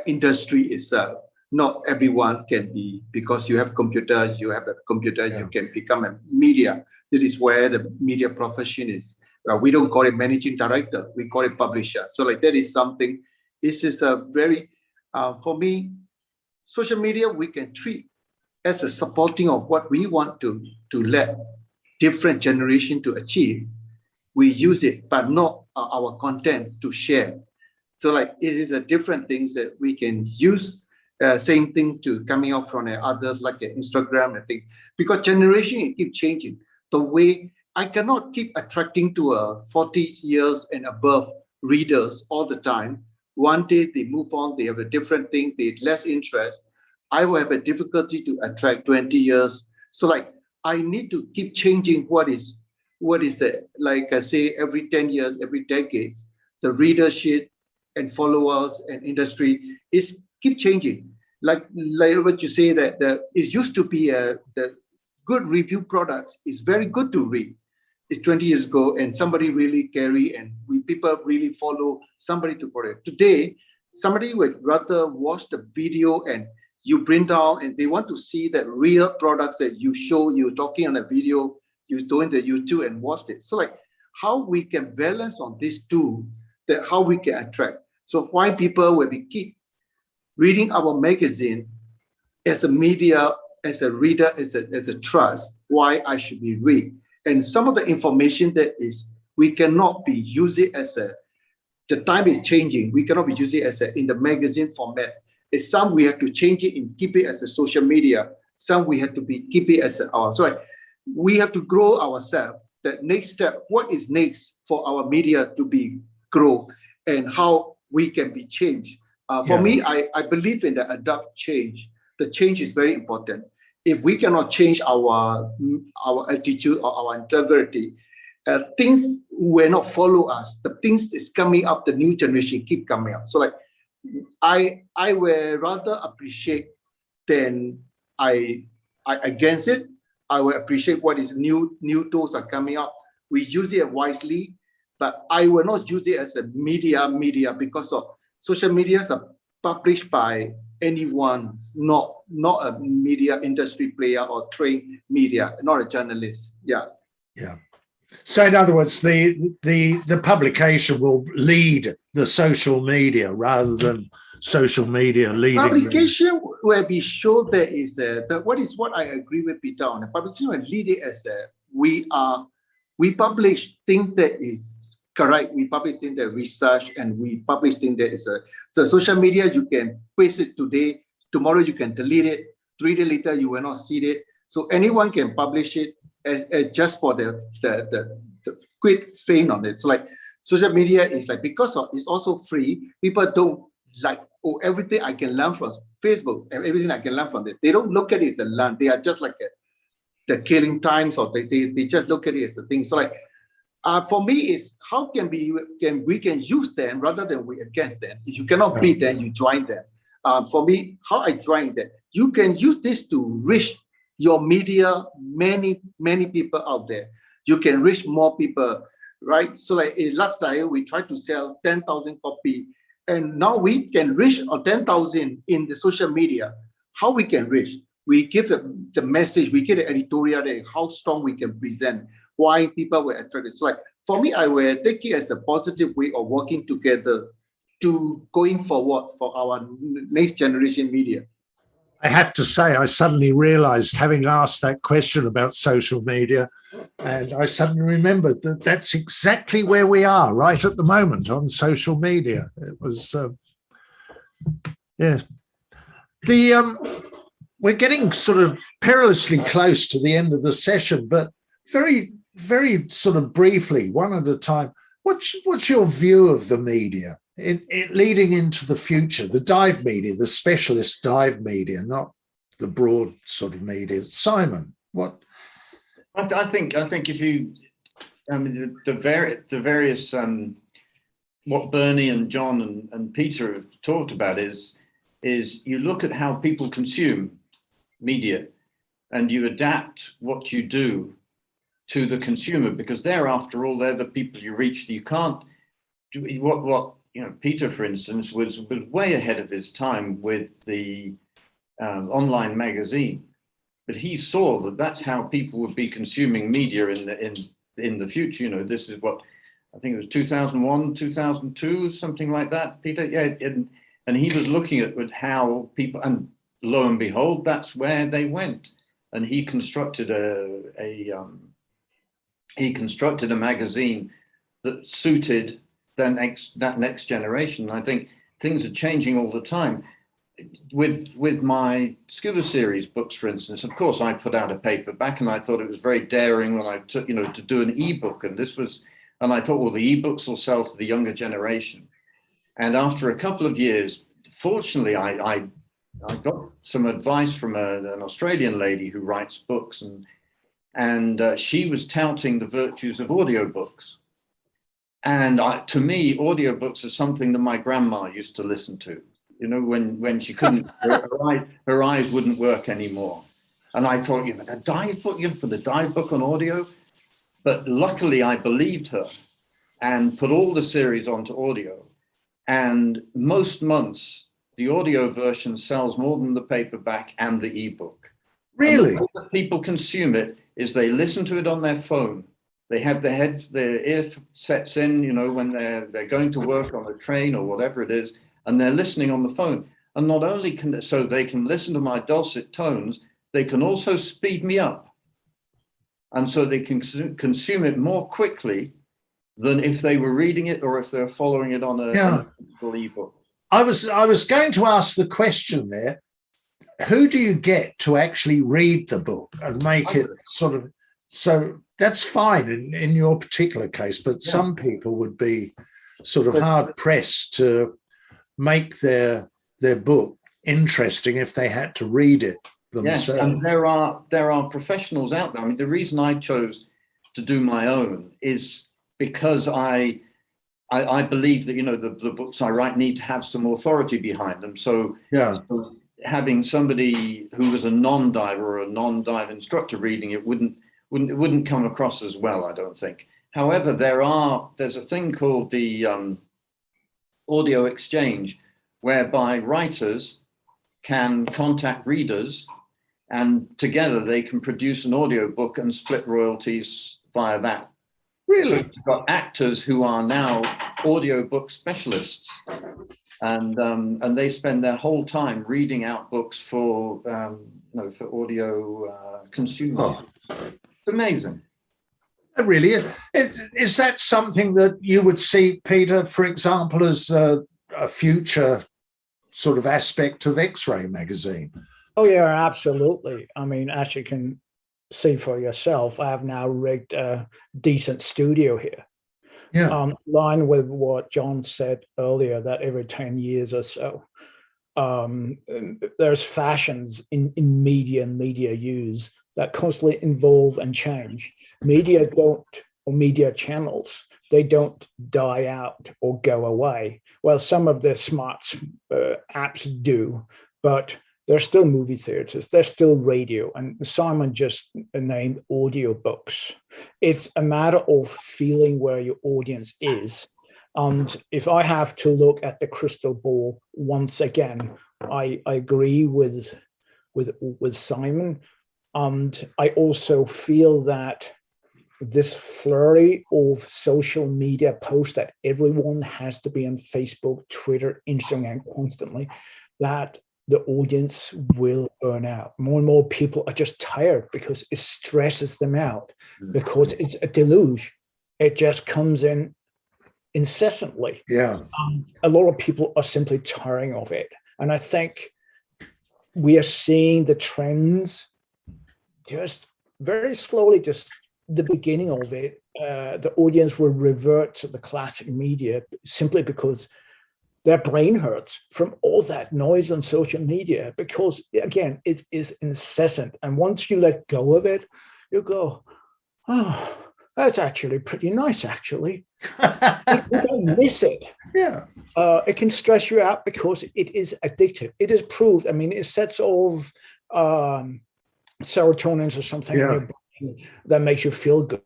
industry itself. Not everyone can be, because you have computers, you can become a media. This is where the media profession is. We don't call it managing director, we call it publisher. So like that is something, this is a very, for me, social media we can treat as a supporting of what we want to let different generation to achieve. We use it, but not our contents to share. So like it is a different things that we can use. Same thing to coming out from others like Instagram and things, because generation it keep changing. The way I cannot keep attracting to 40 years and above readers all the time. One day they move on, they have a different thing, they have less interest. I will have a difficulty to attract 20 years. So like I need to keep changing what is the, like I say, every 10 years, every decade, the readership and followers and industry is keep changing. Like what you say, that it used to be the good review products is very good to read. It's 20 years ago, and somebody really carry, and people really follow somebody to put it. Today, somebody would rather watch the video and you print down, and they want to see that real products that you show, you're talking on a video, you're doing the YouTube and watch it. So like how we can balance on these two, that how we can attract. So why people will be keep reading our magazine as a media, as a reader, as a trust, why I should be read. And some of the information that is, we cannot be using as the time is changing. We cannot be using as in the magazine format. It's some we have to change it and keep it as a social media. Some we have to keep it as our, so we have to grow ourselves. That next step, what is next for our media to be grow, and how we can be changed. For me, I believe in the adapt change. The change is very important. If we cannot change our attitude or our integrity, things will not follow us. The things is coming up, the new generation keep coming up. So like, I will rather appreciate than I against it. I will appreciate what is new tools are coming up. We use it wisely, but I will not use it as a media because of social medias are published by anyone, not a media industry player or trained media, not a journalist. Yeah. So in other words, the publication will lead the social media rather than social media leading. Publication will be sure there is what I agree with Peter on. The publication will lead it as we publish things that is correct. We publish things that research, and we publish things that is so social media. You can paste it today, tomorrow you can delete it. 3 days later you will not see it. So anyone can publish it as just for the quick fame on it. So like social media is like, because of it's also free. People don't like, oh, everything I can learn from Facebook and everything I can learn from it. They don't look at it as a learn. They are just like the killing times, or they just look at it as a thing. So like. For me, is how can we use them rather than we against them. If you cannot beat them, you join them. For me, how I join them, you can use this to reach your media, many people out there. You can reach more people, right? So like last time we tried to sell 10,000 copies, and now we can reach 10,000 in the social media. How we can reach? We give the message, we give the editorial there, how strong we can present. Why people were attracted. So like for me, I will take it as a positive way of working together to going forward for our next generation media. I have to say, I suddenly realized, having asked that question about social media, and I suddenly remembered that that's exactly where we are right at the moment on social media. It was, we're getting sort of perilously close to the end of the session, but very sort of briefly, one at a time, What's your view of the media leading into the future? The dive media, the specialist dive media, not the broad sort of media. Simon, what? I think if you, I mean, the various what Bernie and John and Peter have talked about is you look at how people consume media, and you adapt what you do to the consumer, because they're, after all, they're the people you reach. You can't do what you know. Peter, for instance, was way ahead of his time with the online magazine, but he saw that that's how people would be consuming media in the future. You know, this is what I think it was 2001, 2002, something like that. Peter, yeah, and he was looking at how people, and lo and behold, that's where they went. And he constructed a magazine that suited that next generation. I think things are changing all the time. With my scuba series books, for instance, of course, I put out a paperback, and I thought it was very daring when I took, you know, to do an ebook. And I thought, well, the ebooks will sell to the younger generation. And after a couple of years, fortunately, I got some advice from an Australian lady who writes books, and she was touting the virtues of audiobooks. And to me, audiobooks are something that my grandma used to listen to. You know, when she couldn't, her eyes wouldn't work anymore. And I thought, you know, a dive book, you put a dive book on audio. But luckily, I believed her and put all the series onto audio. And most months, the audio version sells more than the paperback and the ebook. Really? And the way that people consume it is they listen to it on their phone. They have their ear sets in, you know, when they're going to work on a train or whatever it is, and they're listening on the phone. And not only so they can listen to my dulcet tones, they can also speed me up. And so they can consume it more quickly than if they were reading it or if they're following it on an ebook. I was going to ask the question there. Who do you get to actually read the book and make it sort of, so that's fine in your particular case, but some people would be sort of hard pressed to make their book interesting if they had to read it themselves. Yes, and there are professionals out there. I mean, the reason I chose to do my own is because I believe that, you know, the books I write need to have some authority behind them. So, so having somebody who was a non-diver or a non-dive instructor reading it wouldn't come across as well, I don't think. However, there's a thing called the audio exchange, whereby writers can contact readers, and together they can produce an audio book and split royalties via that. Really? So you've got actors who are now audiobook specialists, and they spend their whole time reading out books for for audio consumers. Oh. It's amazing. Really? Is that something that you would see, Peter, for example, as a future sort of aspect of X-Ray magazine? Oh, yeah, absolutely. I mean, as you can see for yourself, I have now rigged a decent studio here. Yeah. Line with what John said earlier, that every 10 years or so, there's fashions in media and media use that constantly evolve and change. Media channels, they don't die out or go away. Well, some of the smart apps do, but there's still movie theaters, there's still radio, and Simon just named audiobooks. It's a matter of feeling where your audience is. And if I have to look at the crystal ball once again, I agree with Simon. And I also feel that this flurry of social media posts that everyone has to be on Facebook, Twitter, Instagram constantly, that the audience will burn out. More and more people are just tired because it stresses them out, because it's a deluge. It just comes in incessantly. Yeah. A lot of people are simply tiring of it. And I think we are seeing the trends just very slowly just the beginning of it, the audience will revert to the classic media simply because their brain hurts from all that noise on social media, because again, it is incessant. And once you let go of it, you go, oh, that's actually pretty nice, actually. You don't miss it. Yeah. It can stress you out because it is addictive. It is proved. I mean, it sets off serotonin or something in your brain that makes you feel good.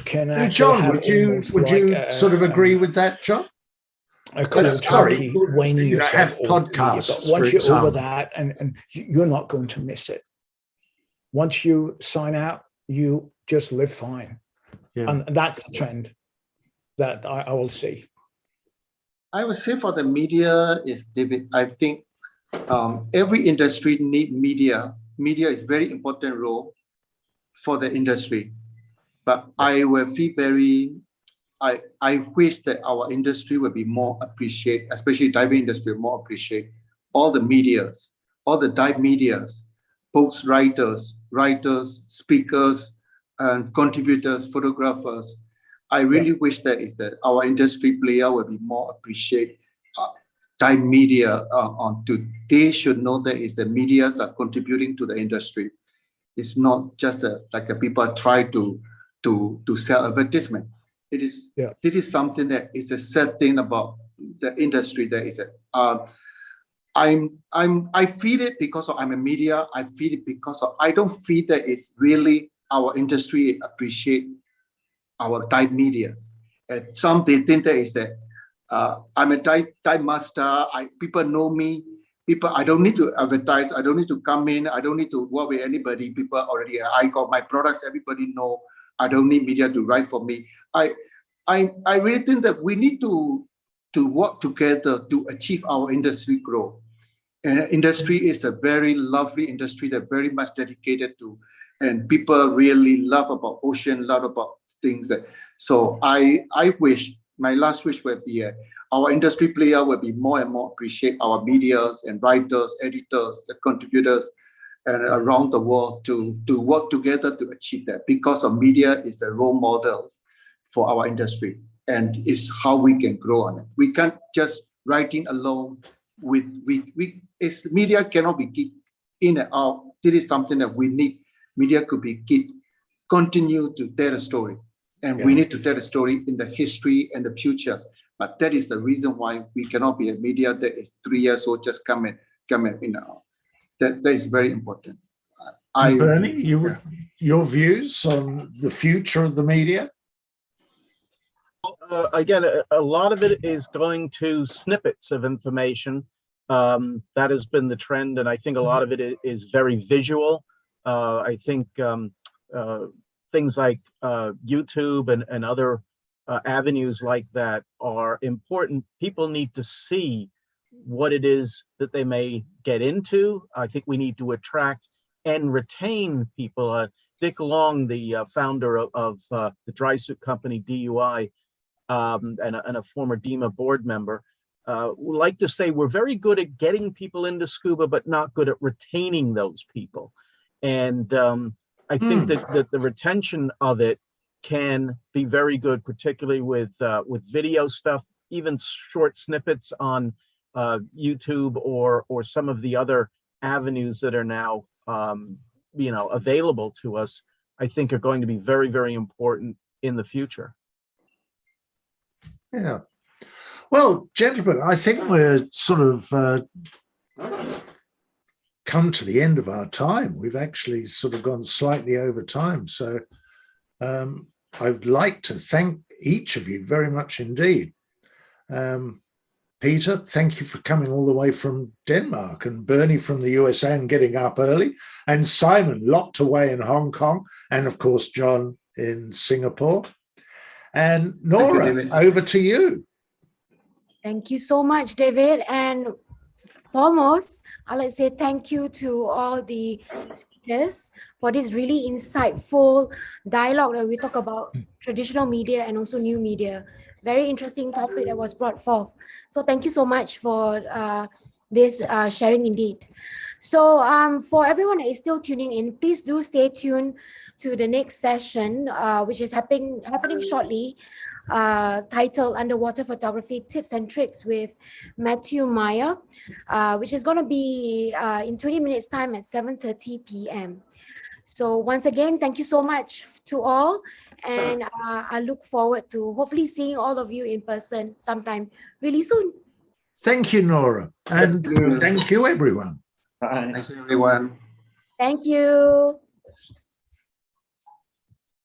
Hey, John, would you sort of agree with that, John? A cold turkey waning yourself have over podcasts, media. But once you're for over example. that, and you're not going to miss it. Once you sign out, you just live fine. Yeah. And that's the trend that I will see. I would say for the media is, David, I think every industry need media. Media is very important role for the industry. But I will feel I wish that our industry would be more appreciate, especially diving industry, more appreciate all the medias, all the dive medias, books, writers, speakers, and contributors, photographers. I really wish that our industry player will be more appreciate dive media on to. They should know that the medias are contributing to the industry. It's not just like people try to sell advertisement. It is something that is a sad thing about the industry. That is I feel it because I'm a media. I feel it because I don't feel that it's really our industry appreciate our dive medias. And some they think that is that I'm a dive master. People know me. I don't need to advertise. I don't need to come in. I don't need to work with anybody. People already, I got my products. Everybody know. I don't need media to write for me. I really think that we need to work together to achieve our industry growth. And industry is a very lovely industry that very much dedicated to, and people really love about ocean, love about things that. So I wish, my last wish would be our industry player will be more and more appreciate our medias and writers, editors, the contributors, and around the world to work together to achieve that, because of media is a role model for our industry and is how we can grow on it. We can't just writing alone. Media cannot be keep in and out. This is something that we need. Media could be continue to tell a story, and we need to tell a story in the history and the future. But that is the reason why we cannot be a media that is 3 years old just come in. That is very important. Bernie, your views on the future of the media? Again, a lot of it is going to snippets of information. That has been the trend, and I think a lot of it is very visual. I think things like YouTube and other avenues like that are important. People need to see what it is that they may get into. I think we need to attract and retain people. Dick Long, the founder of the dry suit company DUI, and a former DEMA board member, would like to say we're very good at getting people into scuba, but not good at retaining those people. And I think that the retention of it can be very good, particularly with video stuff, even short snippets on YouTube or some of the other avenues that are now available to us. I think are going to be very, very important in the future. Yeah. Well, gentlemen, I think we're sort of come to the end of our time. We've actually sort of gone slightly over time. So I'd like to thank each of you very much indeed. Peter, thank you for coming all the way from Denmark, and Bernie from the USA and getting up early, and Simon locked away in Hong Kong, and of course, John in Singapore. And Nora, over to you. Thank you so much, David. And foremost, I'd like to say thank you to all the speakers for this really insightful dialogue that we talk about traditional media and also new media. Very interesting topic that was brought forth. So thank you so much for this sharing indeed. So for everyone that is still tuning in, please do stay tuned to the next session, which is happening shortly, titled Underwater Photography Tips and Tricks with Matthew Meyer, which is going to be in 20 minutes time at 7:30 p.m. So once again, thank you so much to all. And I look forward to hopefully seeing all of you in person sometime really soon. Thank you, Nora. And thank you, everyone. Bye. Thanks, everyone. Thank you.